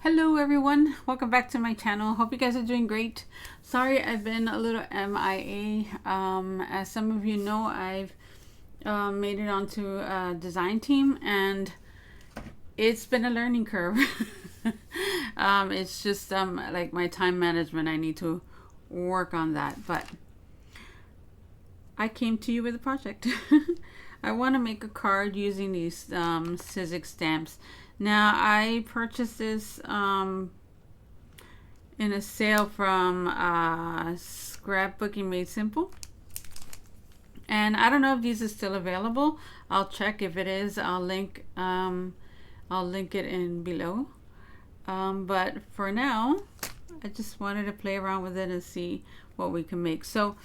Hello everyone, welcome back to my channel. Hope you guys are doing great. Sorry I've been a little MIA. As some of you know, I've made it onto a design team and it's been a learning curve. It's just like my time management. I need to work on that, but I came to you with a project. I want to make a card using these Sizzix stamps. Now I purchased this in a sale from Scrapbooking Made Simple, and I don't know if these are still available. I'll check. If it is, I'll link it in below. But for now, I just wanted to play around with it and see what we can make. So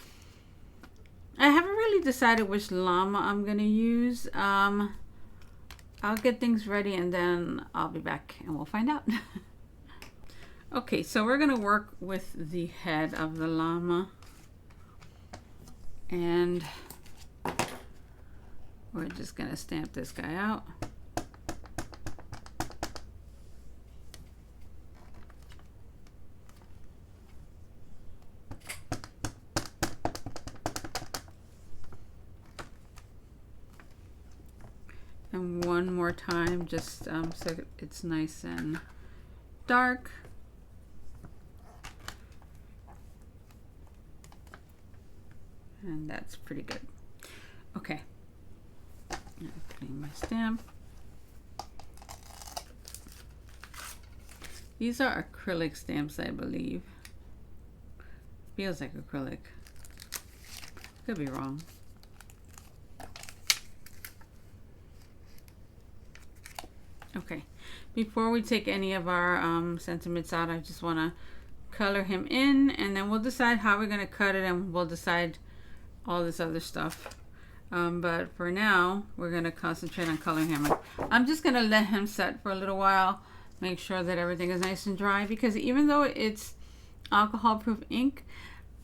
I haven't really decided which llama I'm gonna use. I'll get things ready and then I'll be back and we'll find out. Okay, so we're gonna work with the head of the llama, and we're just gonna stamp this guy out. And one more time, just so it's nice and dark. And that's pretty good. Okay, I'm putting my stamp. These are acrylic stamps, I believe. Feels like acrylic. Could be wrong. Okay, before we take any of our sentiments out, I just want to color him in, and then we'll decide how we're going to cut it, and we'll decide all this other stuff. But for now, we're going to concentrate on coloring him. I'm just going to let him set for a little while, make sure that everything is nice and dry, because even though it's alcohol-proof ink,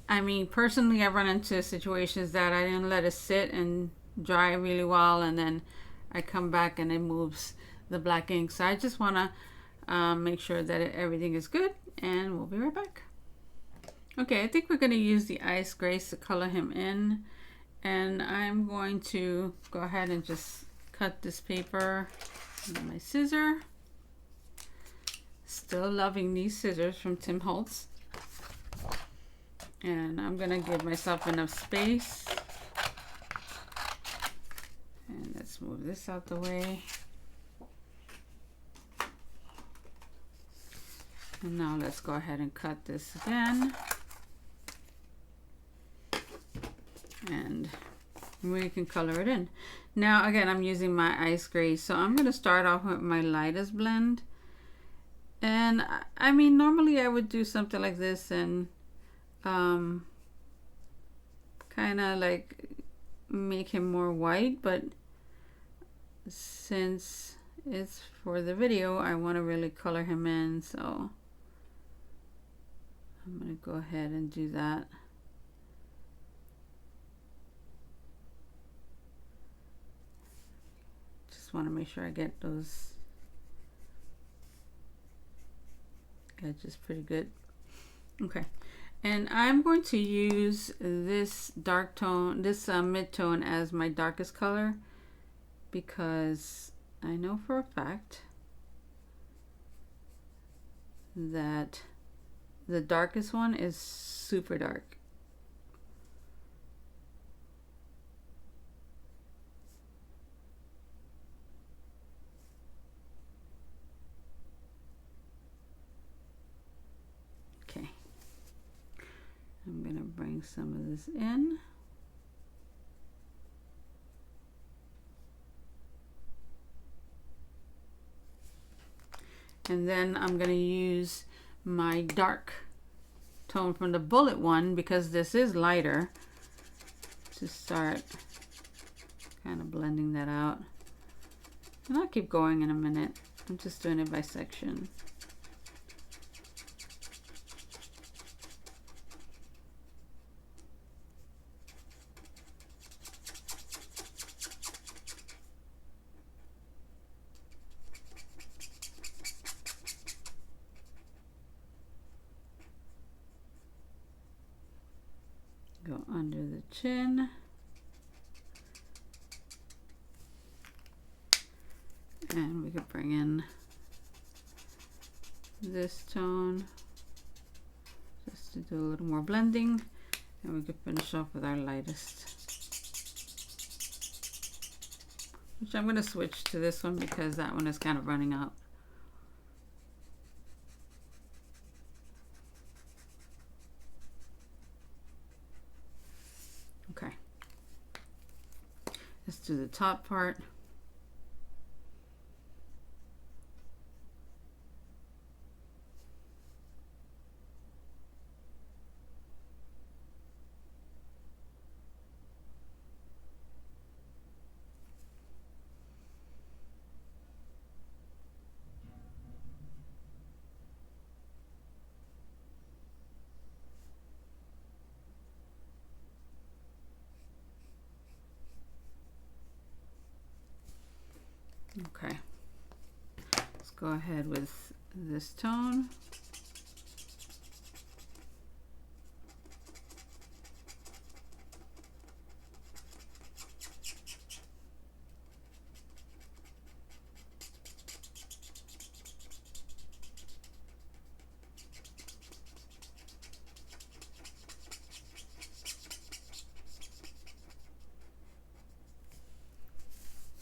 I mean, personally, I've run into situations that I didn't let it sit and dry really well, and then I come back and it moves the black ink. So I just want to make sure that everything is good, and we'll be right back. Okay, I think we're going to use the ice grace to color him in, and I'm going to go ahead and just cut this paper with my scissor. Still loving these scissors from Tim Holtz, and I'm going to give myself enough space, and let's move this out the way. And now let's go ahead and cut this again. And we can color it in. Now again, I'm using my ice gray. So I'm going to start off with my lightest blend. And I mean, normally I would do something like this and kind of like make him more white. But since it's for the video, I want to really color him in. So I'm going to go ahead and do that. Just want to make sure I get those edges pretty good. Okay, and I'm going to use this dark tone, this mid-tone as my darkest color, because I know for a fact that the darkest one is super dark. Okay, I'm gonna bring some of this in. And then I'm gonna use my dark tone from the bullet one, because this is lighter, to start kind of blending that out. And I'll keep going in a minute. I'm just doing it by section. go under the chin. And we could bring in this tone just to do a little more blending. And we could finish off with our lightest, which I'm going to switch to this one because that one is kind of running out. Okay, let's do the top part. Okay, let's go ahead with this tone.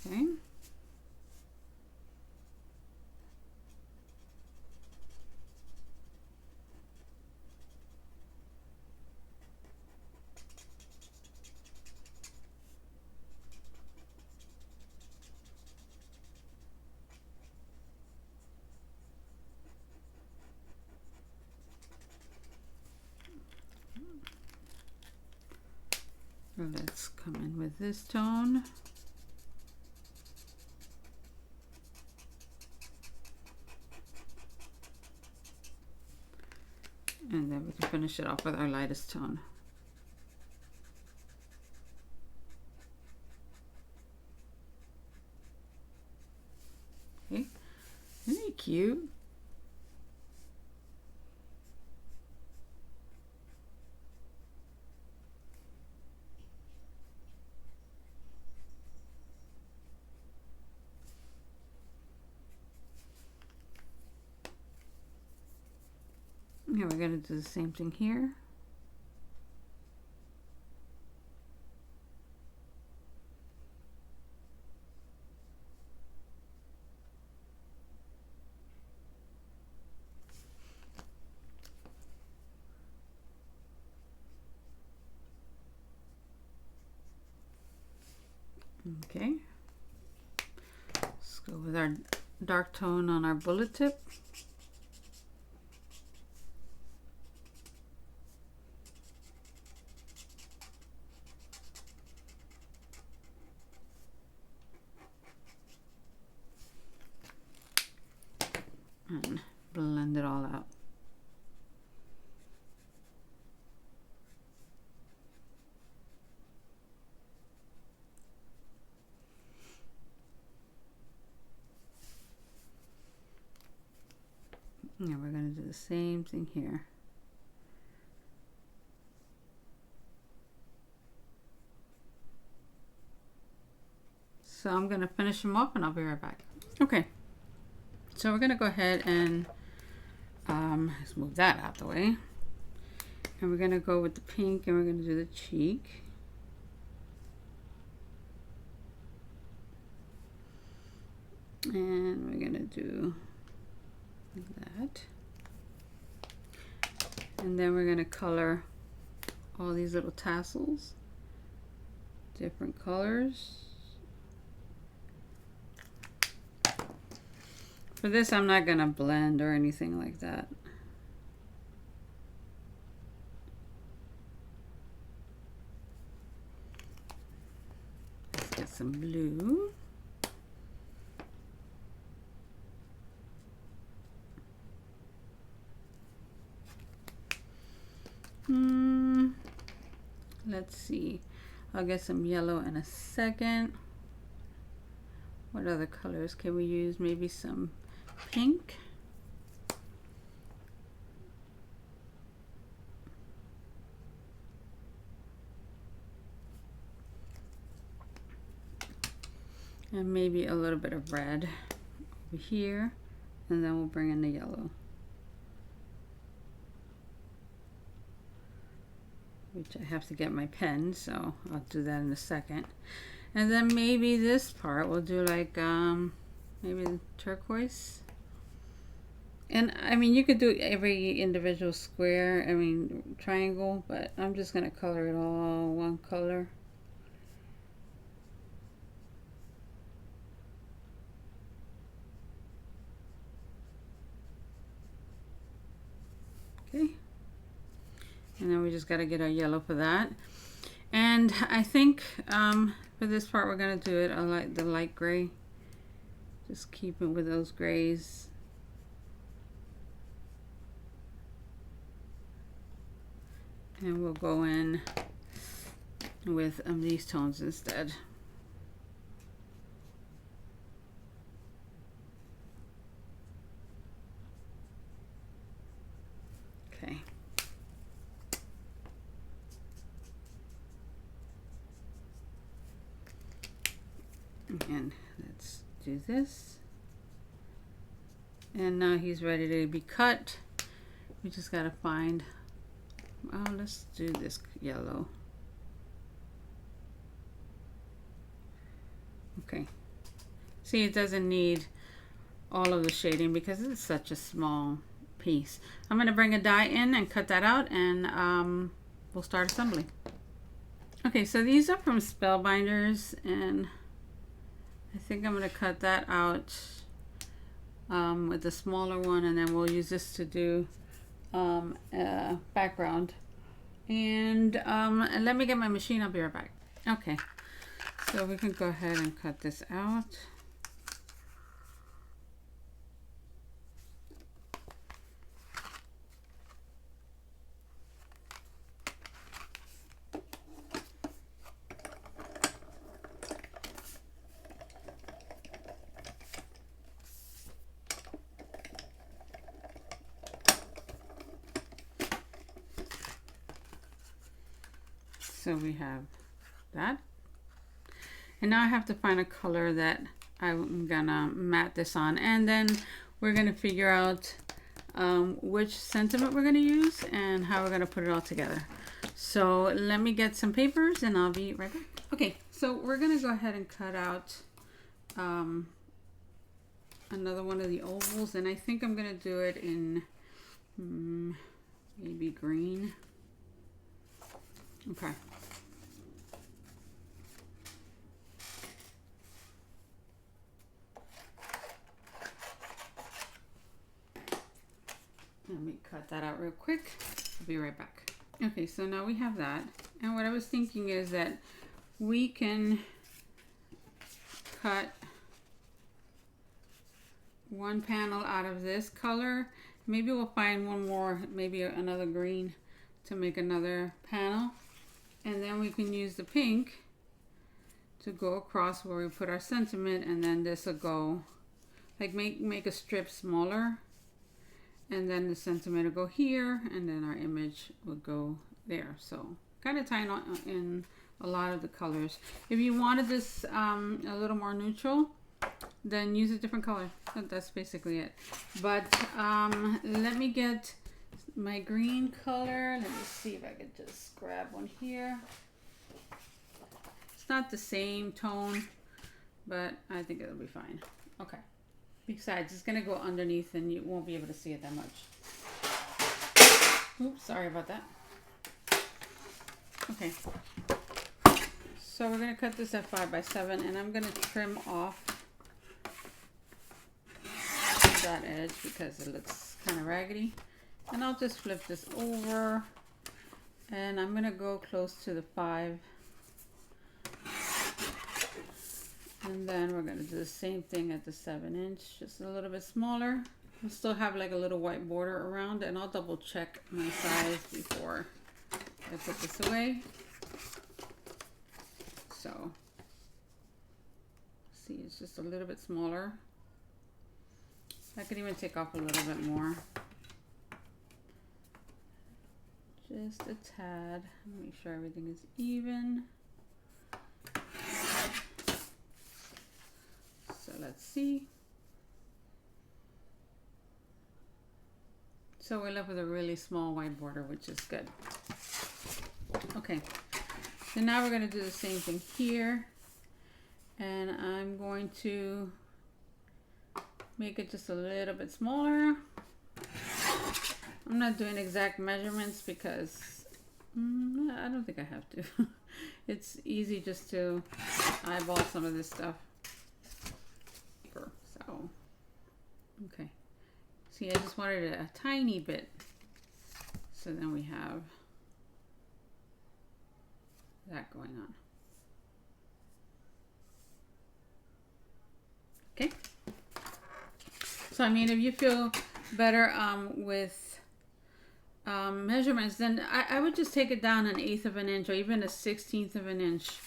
Okay. Let's come in with this tone. And then we can finish it off with our lightest tone. Okay, isn't he cute? Yeah, we're going to do the same thing here. Okay, let's go with our dark tone on our bullet tip. And blend it all out. Yeah, we're going to do the same thing here. So I'm going to finish them up and I'll be right back. Okay, so we're going to go ahead and let's move that out the way. And we're going to go with the pink and we're going to do the cheek. And we're going to do that. And then we're going to color all these little tassels, different colors. For this, I'm not going to blend or anything like that. Let's get some blue. Let's see. I'll get some yellow in a second. What other colors can we use? Maybe some pink. And maybe a little bit of red over here, and then we'll bring in the yellow, which I have to get my pen, so I'll do that in a second. And then maybe this part we'll do like maybe turquoise. And I mean, you could do every individual square, I mean triangle, but I'm just gonna color it all one color. Okay, and then we just got to get our yellow for that. And I think for this part we're going to do it, I like the light gray. Just keep it with those grays. And we'll go in with these tones instead. Okay. And let's do this. And now he's ready to be cut. We just gotta find, oh, let's do this yellow. Okay. See, it doesn't need all of the shading because it's such a small piece. I'm gonna bring a die in and cut that out, and we'll start assembling. Okay, so these are from Spellbinders, and I think I'm going to cut that out with the smaller one, and then we'll use this to do background. And let me get my machine, I'll be right back. Okay, so we can go ahead and cut this out. So we have that, and now I have to find a color that I'm gonna mat this on, and then we're gonna figure out which sentiment we're gonna use and how we're gonna put it all together. So let me get some papers and I'll be right back. Okay, so we're gonna go ahead and cut out another one of the ovals, and I think I'm gonna do it in maybe green. Okay. Let me cut that out real quick. I'll be right back. Okay, so now we have that. And what I was thinking is that we can cut one panel out of this color. Maybe we'll find one more, maybe another green to make another panel. And then we can use the pink to go across where we put our sentiment, and then this will go, like make a strip smaller. And then the sentiment will go here, and then our image will go there. So kind of tying in a lot of the colors. If you wanted this a little more neutral, then use a different color. That's basically it. But let me get my green color. Let me see if I could just grab one here. It's not the same tone, but I think it'll be fine. Okay. Besides, it's going to go underneath and you won't be able to see it that much. Oops, sorry about that. Okay. So we're going to cut this at 5 by 7, and I'm going to trim off that edge because it looks kind of raggedy. And I'll just flip this over, and I'm going to go close to the 5. And then we're going to do the same thing at the 7-inch, just a little bit smaller. We'll still have like a little white border around, and I'll double check my size before I put this away. So, see, it's just a little bit smaller. I could even take off a little bit more. Just a tad. Make sure everything is even. let's see. So we're left with a really small white border, which is good. Okay, so now we're going to do the same thing here. And I'm going to make it just a little bit smaller. I'm not doing exact measurements because I don't think I have to. It's easy just to eyeball some of this stuff. So, okay. See, I just wanted it a tiny bit. So then we have that going on. Okay. So, I mean, if you feel better with measurements, then I would just take it down 1/8 of an inch or even 1/16 of an inch.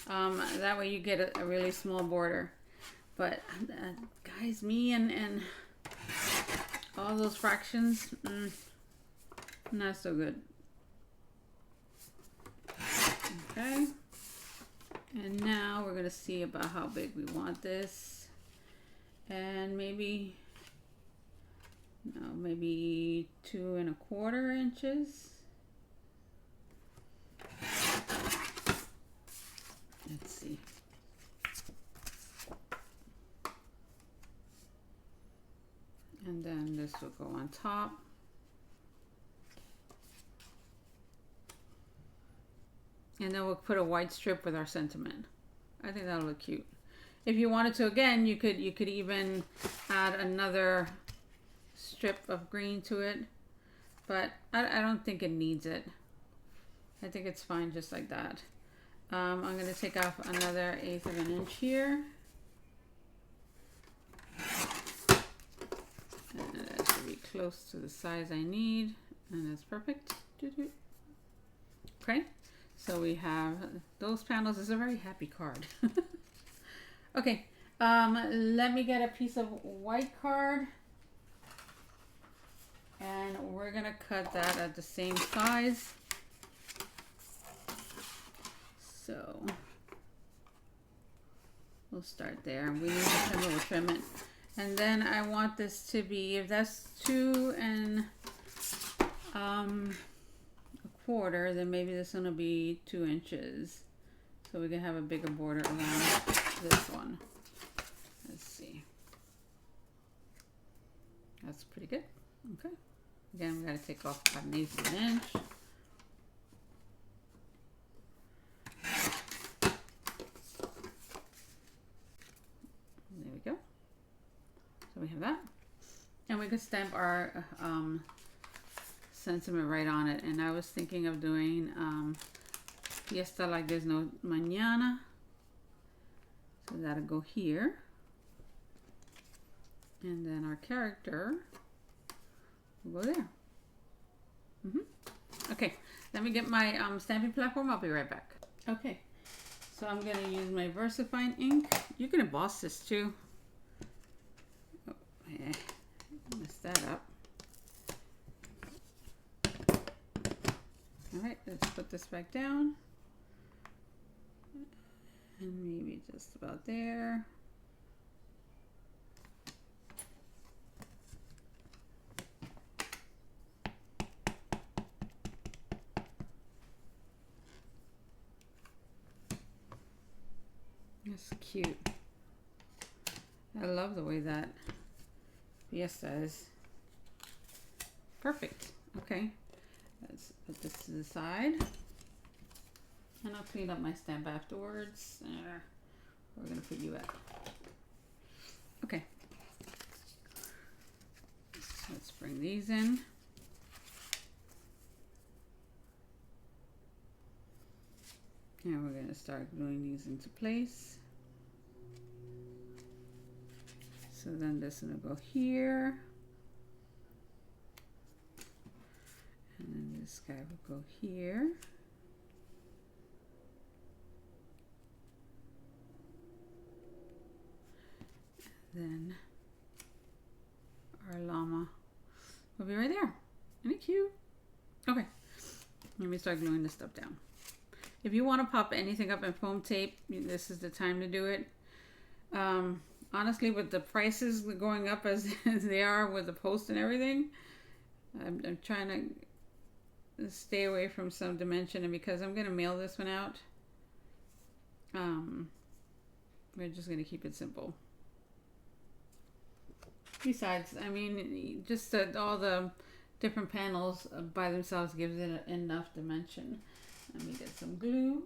That way you get a really small border. But guys, me and all those fractions, not so good. Okay. And now we're going to see about how big we want this. And maybe 2 1/4 inches. Let's see. And then this will go on top. And then we'll put a white strip with our sentiment. I think that'll look cute. If you wanted to, again, you could even add another strip of green to it, but I don't think it needs it. I think it's fine just like that. I'm going to take off another 1/8 of an inch here. And that should be close to the size I need, and that's perfect. Okay, so we have those panels. It's a very happy card. Okay, let me get a piece of white card, and we're gonna cut that at the same size. So we'll start there. We need to trim it, we'll trim it. And then I want this to be, if that's 2 1/4, then maybe this one will be 2 inches. So we can have a bigger border around this one. Let's see. That's pretty good. Okay. Again, we got to take off about 1/8 of an inch. There we go. So we have that. And we can stamp our sentiment right on it. And I was thinking of doing Fiesta like there's no mañana. So that'll go here. And then our character will go there. Okay, let me get my stamping platform. I'll be right back. Okay, so I'm going to use my VersaFine ink. You can emboss this too. Oh, yeah, messed that up. Alright, let's put this back down. And maybe just about there. That's cute. I love the way that Fiesta is. Perfect. Okay. Let's put this to the side. And I'll clean up my stamp afterwards. We're going to put you at. Okay. Let's bring these in. And we're going to start gluing these into place. So then this one will go here. And then this guy will go here. Then our llama will be right there. Isn't it cute? Okay, let me start gluing this stuff down. If you want to pop anything up in foam tape, this is the time to do it. honestly, with the prices going up as, as they are with the post and everything, I'm trying to stay away from some dimension, and because I'm going to mail this one out, we're just going to keep it simple. Besides, I mean, just all the different panels by themselves gives it enough dimension. Let me get some glue.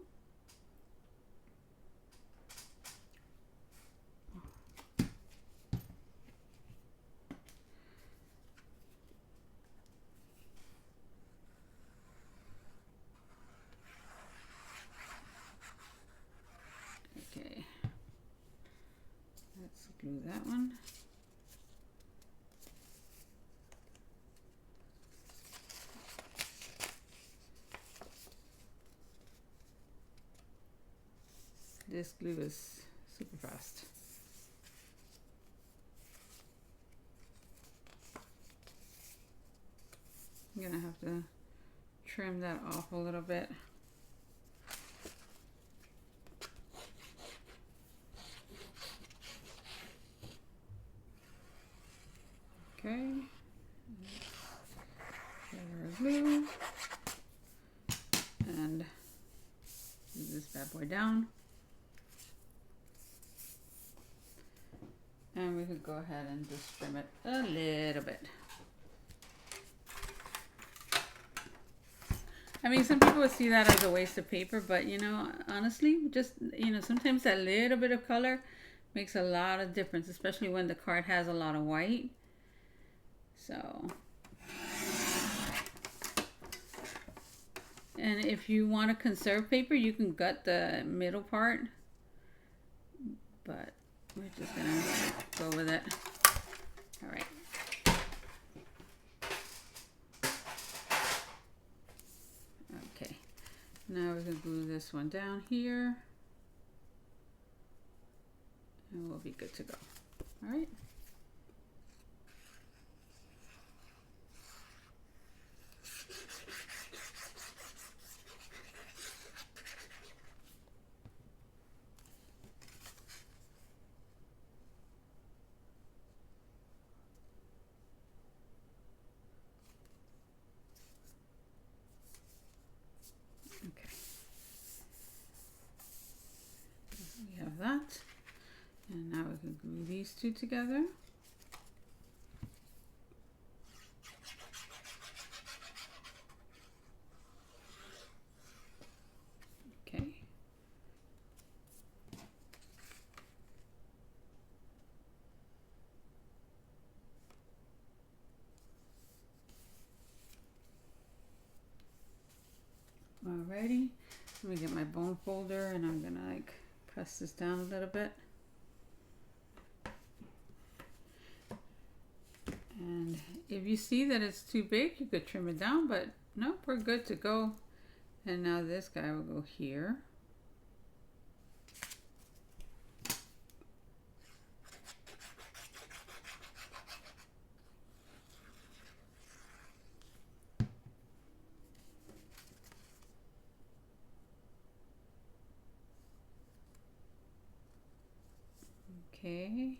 Okay, let's glue that one. This glue is super fast. I'm gonna have to trim that off a little bit. Okay, our glue, and move this bad boy down. And we could go ahead and just trim it a little bit. I mean, some people would see that as a waste of paper, but you know, honestly, just, you know, sometimes that little bit of color makes a lot of difference, especially when the card has a lot of white. So, and if you want to conserve paper, you can gut the middle part, but we're just gonna go with it. All right. Okay, now we're gonna glue this one down here, and we'll be good to go. All right. Okay, we have that, and now we can glue these two together. Okay. Alrighty, let me get my bone folder, and I'm gonna like press this down a little bit. And if you see that it's too big, you could trim it down, but nope, we're good to go. And now this guy will go here. Okay,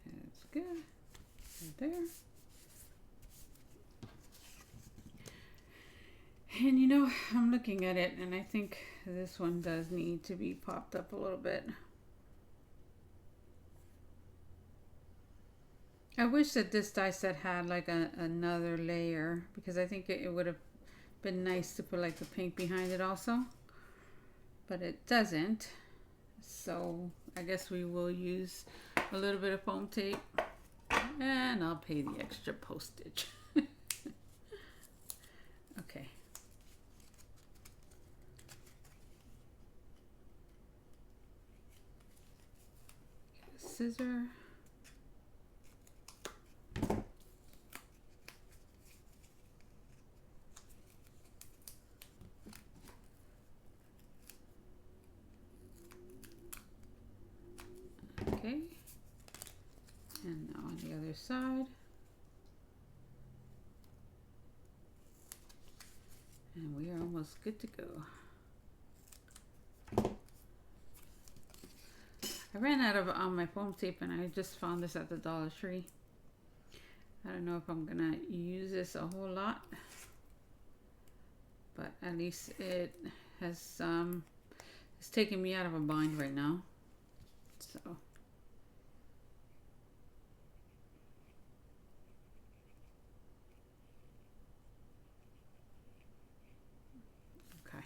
that's good, right there. And you know, I'm looking at it, and I think this one does need to be popped up a little bit. I wish that this die set had like another layer, because I think it would have been nice to put like the pink behind it also, but it doesn't. So I guess we will use a little bit of foam tape, and I'll pay the extra postage. Okay. Get a scissor. Okay, and now on the other side, and we are almost good to go. I ran out of my foam tape and I just found this at the Dollar Tree. I don't know if I'm gonna use this a whole lot, but at least it has it's taking me out of a bind right now. So okay.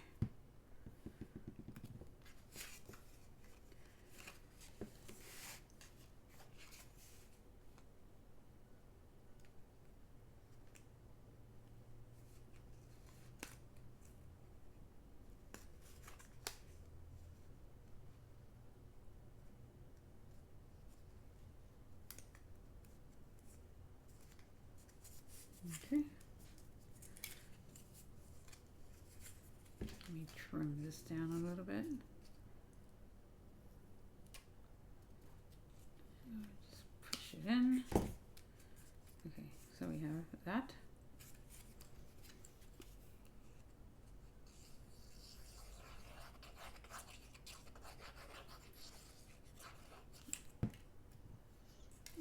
Okay. Let me trim this down a little bit. Just push it in. Okay, so we have that.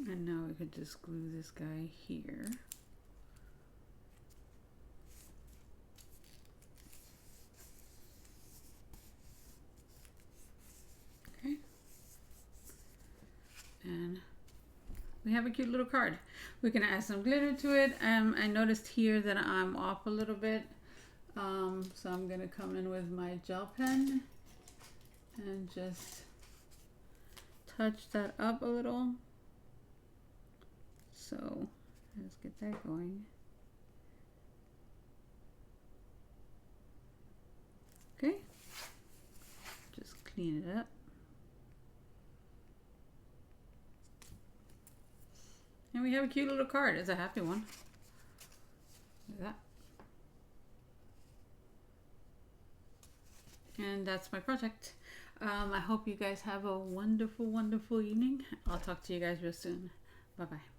And now we could just glue this guy here. Okay. And we have a cute little card. We can add some glitter to it. I noticed here that I'm off a little bit. So I'm gonna come in with my gel pen and just touch that up a little. So let's get that going. Okay, just clean it up. And we have a cute little card. It's a happy one. Look at that. And that's my project. I hope you guys have a wonderful, wonderful evening. I'll talk to you guys real soon. Bye-bye.